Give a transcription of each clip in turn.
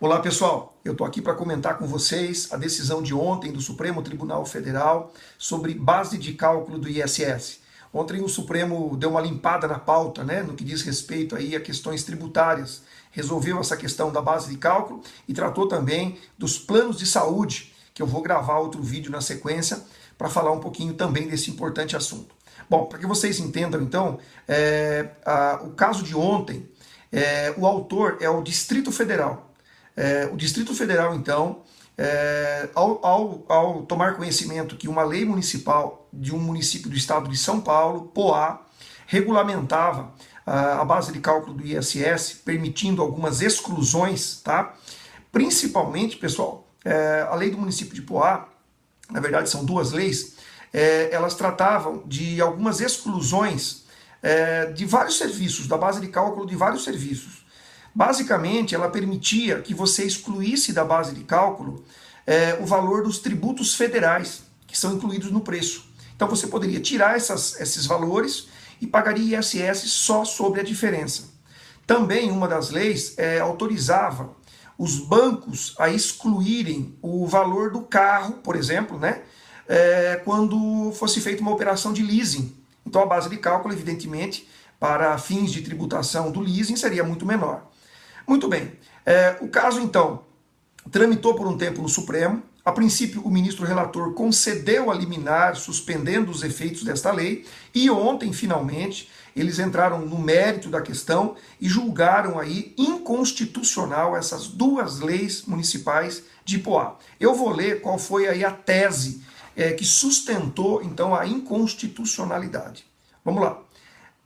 Olá pessoal, eu estou aqui para comentar com vocês a decisão de ontem do Supremo Tribunal Federal sobre base de cálculo do ISS. Ontem o Supremo deu uma limpada na pauta, no que diz respeito aí a questões tributárias. Resolveu essa questão da base de cálculo e tratou também dos planos de saúde, que eu vou gravar outro vídeo na sequência para falar um pouquinho também desse importante assunto. Bom, para que vocês entendam então, o caso de ontem, o autor é o Distrito Federal. O Distrito Federal, então, ao tomar conhecimento que uma lei municipal de um município do estado de São Paulo, Poá, regulamentava a base de cálculo do ISS, permitindo algumas exclusões, tá? Principalmente, pessoal, a lei do município de Poá, na verdade são duas leis, elas tratavam de algumas exclusões de vários serviços, da base de cálculo de vários serviços. Basicamente, ela permitia que você excluísse da base de cálculo o valor dos tributos federais, que são incluídos no preço. Então você poderia tirar esses valores e pagaria ISS só sobre a diferença. Também uma das leis autorizava os bancos a excluírem o valor do carro, por exemplo, quando fosse feita uma operação de leasing. Então a base de cálculo, evidentemente, para fins de tributação do leasing seria muito menor. Muito bem, o caso então tramitou por um tempo no Supremo. A princípio o ministro relator concedeu a liminar, suspendendo os efeitos desta lei, e ontem finalmente eles entraram no mérito da questão e julgaram aí inconstitucional essas duas leis municipais de Poá. Eu vou ler qual foi aí a tese que sustentou então a inconstitucionalidade. Vamos lá.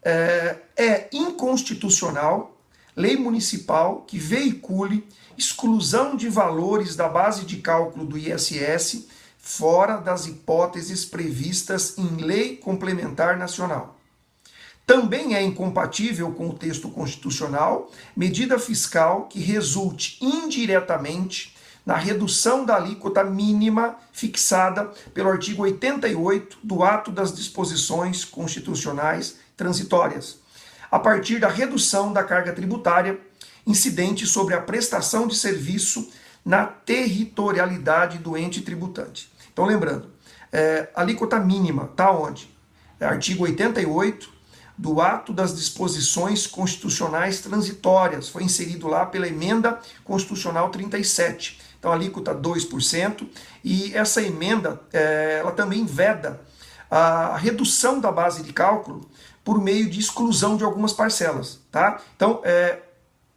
É inconstitucional lei municipal que veicule exclusão de valores da base de cálculo do ISS fora das hipóteses previstas em lei complementar nacional. Também é incompatível com o texto constitucional medida fiscal que resulte indiretamente na redução da alíquota mínima fixada pelo artigo 88 do Ato das Disposições Constitucionais Transitórias, a partir da redução da carga tributária incidente sobre a prestação de serviço na territorialidade do ente tributante. Então, lembrando, a alíquota mínima está onde? Artigo 88 do Ato das Disposições Constitucionais Transitórias, foi inserido lá pela Emenda Constitucional 37. Então, a alíquota 2%, e essa emenda ela também veda a redução da base de cálculo por meio de exclusão de algumas parcelas, tá? Então,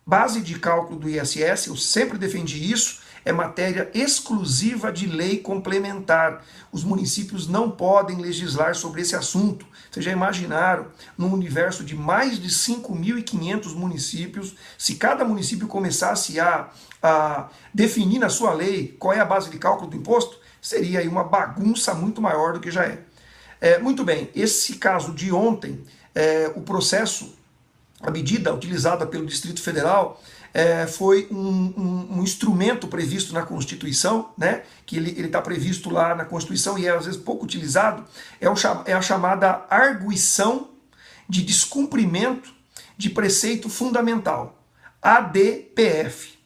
base de cálculo do ISS, eu sempre defendi isso, é matéria exclusiva de lei complementar. Os municípios não podem legislar sobre esse assunto. Vocês já imaginaram, num universo de mais de 5.500 municípios, se cada município começasse a definir na sua lei qual é a base de cálculo do imposto, seria aí uma bagunça muito maior do que já é. Muito bem, esse caso de ontem, o processo, a medida utilizada pelo Distrito Federal foi um instrumento previsto na Constituição, que ele está previsto lá na Constituição e é às vezes pouco utilizado, é a chamada arguição de descumprimento de preceito fundamental, ADPF.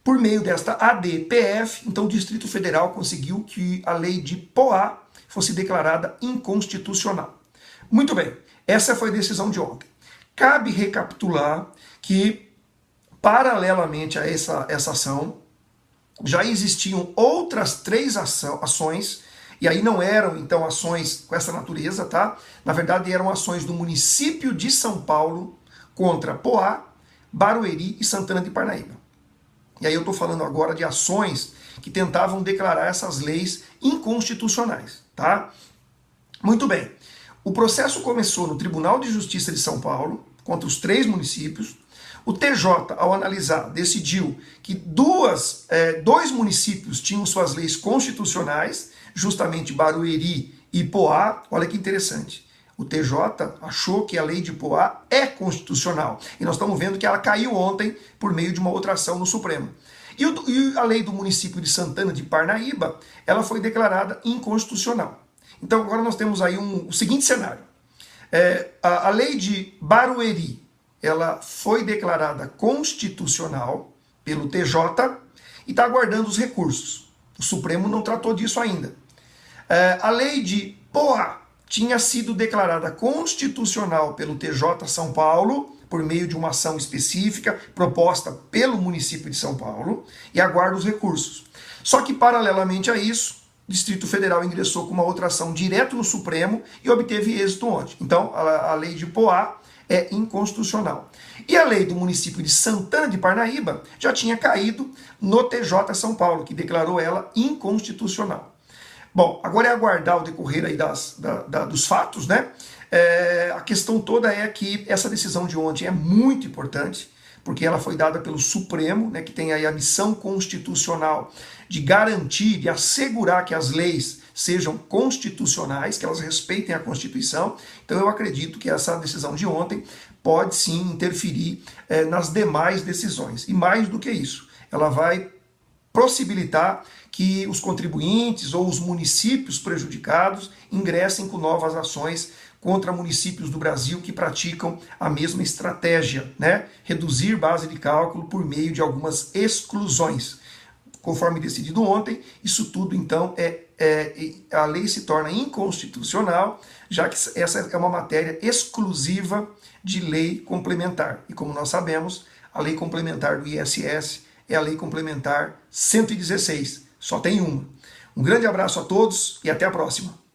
Por meio desta ADPF, então o Distrito Federal conseguiu que a lei de Poá fosse declarada inconstitucional. Muito bem, essa foi a decisão de ontem. Cabe recapitular que, paralelamente a essa ação, já existiam outras 3 ações, e aí não eram, então, ações com essa natureza, tá? Na verdade, eram ações do município de São Paulo contra Poá, Barueri e Santana de Parnaíba. E aí eu estou falando agora de ações que tentavam declarar essas leis inconstitucionais, tá? Muito bem. O processo começou no Tribunal de Justiça de São Paulo, contra os 3 municípios. O TJ, ao analisar, decidiu que dois municípios tinham suas leis constitucionais, justamente Barueri e Poá. Olha que interessante. O TJ achou que a lei de Poá é constitucional. E nós estamos vendo que ela caiu ontem por meio de uma outra ação no Supremo. E a lei do município de Santana de Parnaíba, ela foi declarada inconstitucional. Então agora nós temos aí o seguinte cenário. A lei de Barueri, ela foi declarada constitucional, pelo TJ e está aguardando os recursos. O Supremo não tratou disso ainda. A lei de Poá tinha sido declarada constitucional pelo TJ São Paulo, por meio de uma ação específica proposta pelo município de São Paulo, e aguarda os recursos. Só que, paralelamente a isso, o Distrito Federal ingressou com uma outra ação direto no Supremo e obteve êxito ontem. Então, a lei de Poá é inconstitucional. E a lei do município de Santana de Parnaíba já tinha caído no TJ São Paulo, que declarou ela inconstitucional. Bom, agora é aguardar o decorrer aí dos fatos, né? A questão toda é que essa decisão de ontem é muito importante, porque ela foi dada pelo Supremo, né, que tem aí a missão constitucional de garantir, de assegurar que as leis sejam constitucionais, que elas respeitem a Constituição. Então eu acredito que essa decisão de ontem pode sim interferir nas demais decisões. E mais do que isso, ela vai possibilitar que os contribuintes ou os municípios prejudicados ingressem com novas ações contra municípios do Brasil que praticam a mesma estratégia, né? Reduzir base de cálculo por meio de algumas exclusões. Conforme decidido ontem, isso tudo então a lei se torna inconstitucional, já que essa é uma matéria exclusiva de lei complementar. E como nós sabemos, a lei complementar do ISS é a lei complementar 116, só tem uma. Um grande abraço a todos e até a próxima.